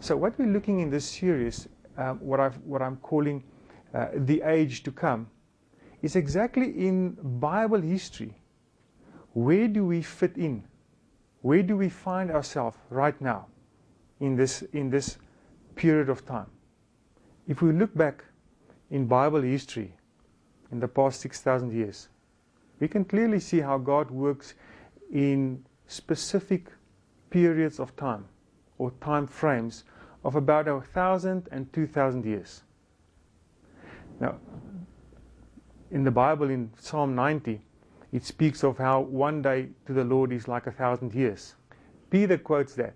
So what we're looking in this series, what I'm calling the age to come, is exactly in Bible history. Where do we fit in? Where do we find ourselves right now in this period of time? If we look back in Bible history in the past 6,000 years, we can clearly see how God works in specific periods of time or time frames of about 1,000 and 2,000 years. Now, in the Bible, in Psalm 90, it speaks of how one day to the Lord is like 1,000 years. Peter quotes that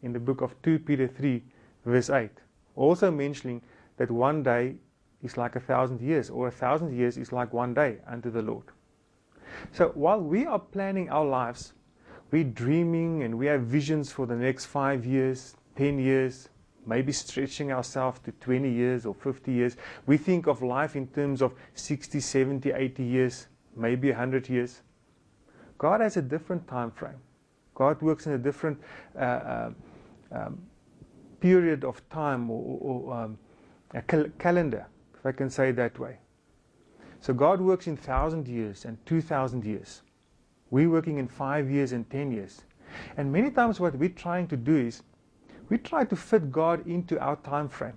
in the book of 2 Peter 3, verse 8, also mentioning that one day is like 1,000 years, or 1,000 years is like one day unto the Lord. So while we are planning our lives, we're dreaming and we have visions for the next 5 years, 10 years, maybe stretching ourselves to 20 years or 50 years. We think of life in terms of 60, 70, 80 years, maybe 100 years. God has a different time frame. God works in a different period of time, or a calendar, if I can say it that way. So God works in 1,000 years and 2,000 years. We're working in 5 years and 10 years. And many times what we're trying to do is, we try to fit God into our time frame.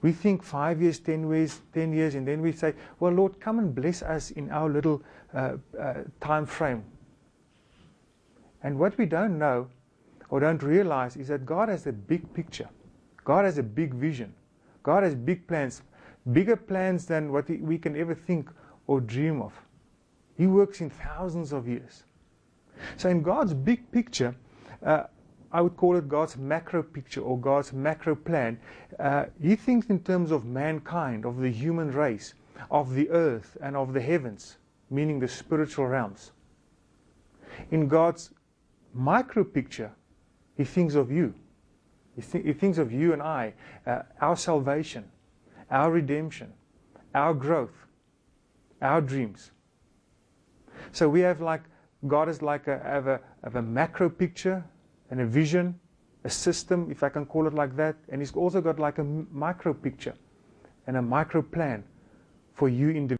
We think 5 years, 10 years, and then we say, well, Lord, come and bless us in our little time frame. And what we don't know or don't realize is that God has a big picture. God has a big vision. God has big plans, bigger plans than what we can ever think or dream of. He works in thousands of years. So in God's big picture, I would call it God's macro picture or God's macro plan. He thinks in terms of mankind, of the human race, of the earth and of the heavens, meaning the spiritual realms. In God's micro picture, He thinks of you. He thinks of you and I, our salvation, our redemption, our growth, our dreams. So we have God is like a macro picture and a vision, a system, if I can call it like that. And He's also got like a micro picture and a micro plan for you individually.